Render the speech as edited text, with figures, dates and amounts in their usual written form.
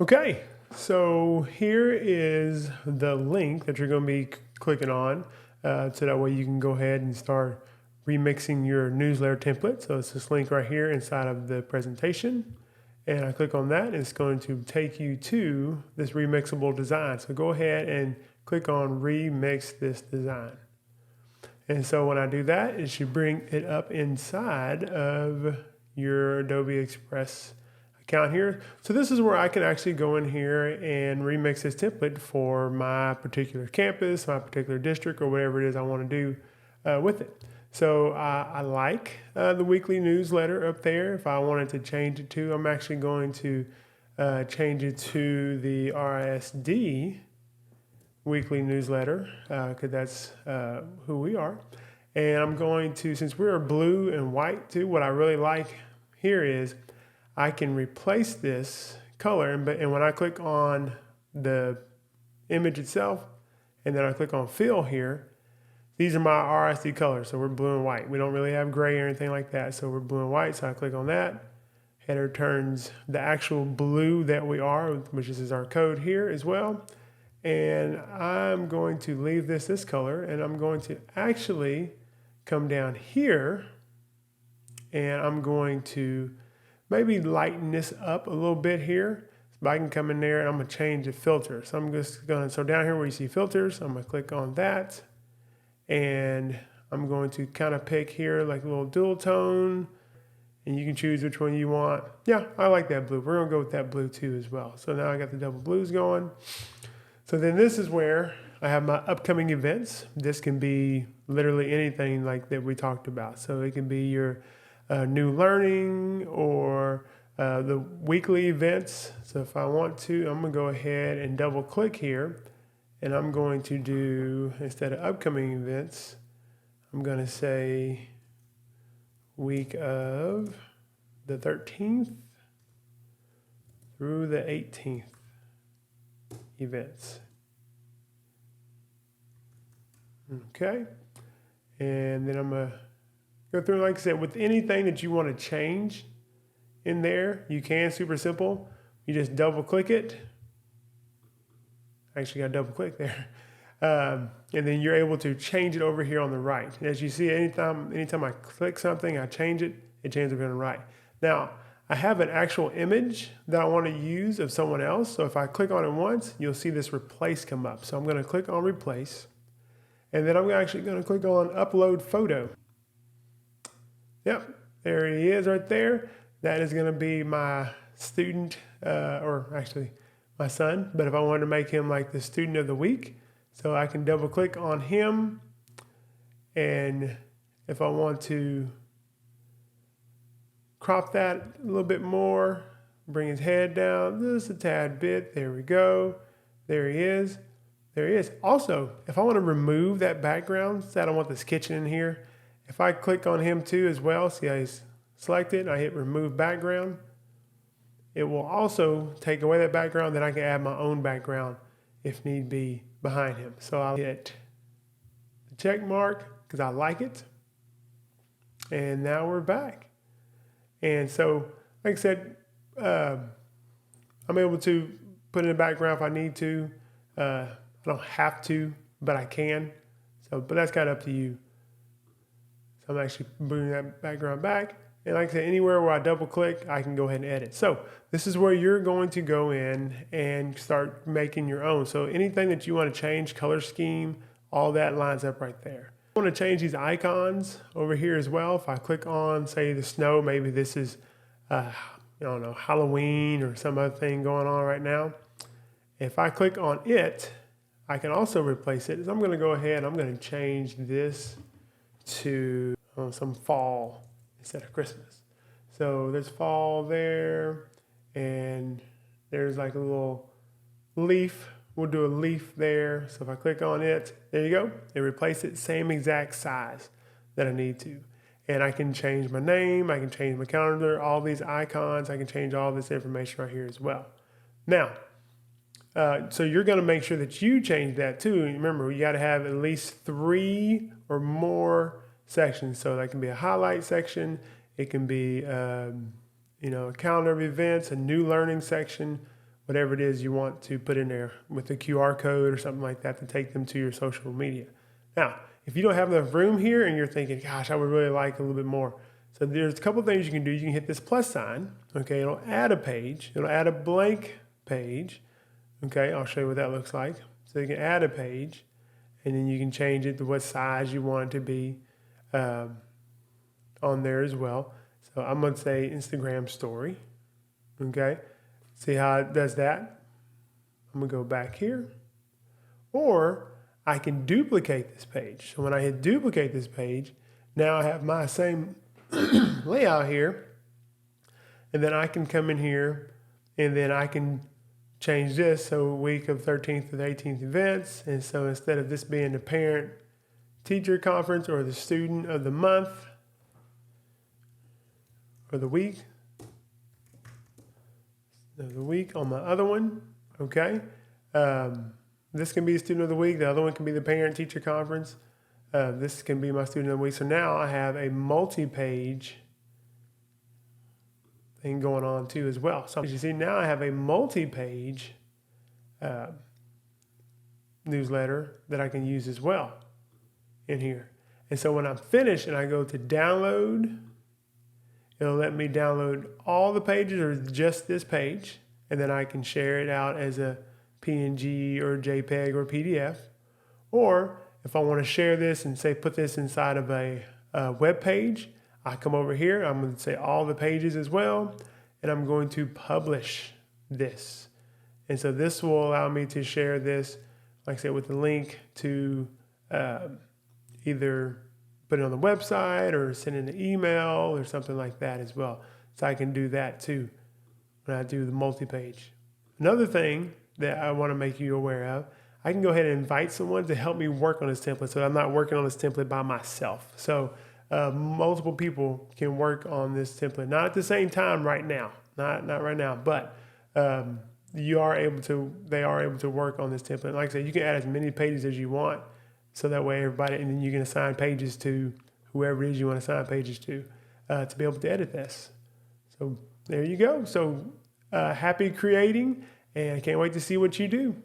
Okay, so here is the link that you're going to be clicking on, so that way you can go ahead and start remixing your newsletter template. So it's this link right here inside of the presentation, and I click on that and it's going to take you to this remixable design. So go ahead and click on remix this design. And so when I do that, it should bring it up inside of your Adobe Express account here. So this is where I can actually go in here and remix this template for my particular campus, my particular district, or whatever it is I want to do with it. So I like the weekly newsletter up there. If I wanted to change it to, I'm actually going to change it to the RISD weekly newsletter, because that's who we are. And I'm going to, since we're blue and white too, what I really like here is I can replace this color, and when I click on the image itself, and then I click on fill here, these are my RISD colors. So we're blue and white. We don't really have gray or anything like that. So we're blue and white. So I click on that. Header turns the actual blue that we are, which is our code here as well. And I'm going to leave this color, and I'm going to actually come down here, and I'm going to maybe lighten this up a little bit here. So I can come in there and I'm gonna change the filter. So I'm just gonna, so down here where you see filters, I'm gonna click on that, and I'm going to kind of pick here like a little dual tone, and you can choose which one you want. Yeah, I like that blue. We're gonna go with that blue too as well. So now I got the double blues going. So then this is where I have my upcoming events. This can be literally anything like that we talked about. So it can be your new learning or the weekly events. So if I want to, I'm gonna go ahead and double click here, and I'm going to do, instead of upcoming events, I'm gonna say week of the 13th through the 18th events. Okay, and then I'm gonna go through, like I said, with anything that you want to change in there, you can, super simple. You just double click it. Actually got double click there. And then you're able to change it over here on the right. And as you see, anytime I click something, I change it, it changes over on the right. Now, I have an actual image that I want to use of someone else. So if I click on it once, you'll see this replace come up. So I'm going to click on replace. And then I'm actually going to click on upload photo. Yep, there he is right there. That is going to be my student, or actually my son. But if I wanted to make him like the student of the week, so I can double click on him. And if I want to crop that a little bit more, bring his head down just a tad bit. There we go. There he is. There he is. Also, if I want to remove that background, so I don't want this kitchen in here, if I click on him too as well, see how he's selected, I hit remove background, it will also take away that background, then I can add my own background if need be behind him. So I'll hit the check mark because I like it. And now we're back. And so, like I said, I'm able to put in the background if I need to. I don't have to, but I can. So, but that's kind of up to you. So I'm actually bringing that background back. And like I said, anywhere where I double click, I can go ahead and edit. So this is where you're going to go in and start making your own. So anything that you want to change, color scheme, all that lines up right there. I want to change these icons over here as well. If I click on, say, the snow, maybe this is, I don't know, Halloween or some other thing going on right now. If I click on it, I can also replace it. So I'm going to go ahead, I'm going to change this to some fall instead of Christmas. So there's fall there, and there's like a little leaf. We'll do a leaf there. So if I click on it, there you go. It replaced it, same exact size that I need to. And I can change my name, I can change my calendar, all these icons, I can change all this information right here as well. Now, so you're going to make sure that you change that too. Remember, you got to have at least 3 or more sections. So that can be a highlight section. It can be, a calendar of events, a new learning section, whatever it is you want to put in there with the QR code or something like that to take them to your social media. Now, if you don't have enough room here and you're thinking, gosh, I would really like a little bit more. So there's a couple things you can do. You can hit this plus sign. Okay, it'll add a page. It'll add a blank page. Okay, I'll show you what that looks like. So you can add a page, and then you can change it to what size you want it to be on there as well. So I'm going to say Instagram story. Okay, see how it does that? I'm going to go back here. Or I can duplicate this page. So when I hit duplicate this page, now I have my same layout here. And then I can come in here and then I can change this. So week of 13th to the 18th events. And so instead of this being the parent teacher conference or the student of the month or the week on my other one, okay? This can be the student of the week. The other one can be the parent teacher conference. This can be my student of the week. So now I have a multi-page thing going on too as well. So as you see, now I have a multi-page newsletter that I can use as well in here. And so when I'm finished and I go to download, it'll let me download all the pages or just this page, and then I can share it out as a PNG or JPEG or PDF. Or if I want to share this and say put this inside of a web page, I come over here, I'm going to say all the pages as well, and I'm going to publish this. And so this will allow me to share this, like I said, with the link to either put it on the website or send in an email or something like that as well. So I can do that too when I do the multi-page. Another thing that I want to make you aware of, I can go ahead and invite someone to help me work on this template so I'm not working on this template by myself. So multiple people can work on this template, not at the same time right now, not right now, but they are able to work on this template. Like I said, you can add as many pages as you want, so that way everybody, and then you can assign pages to whoever it is you want to assign pages to be able to edit this. So there you go. So happy creating, and I can't wait to see what you do.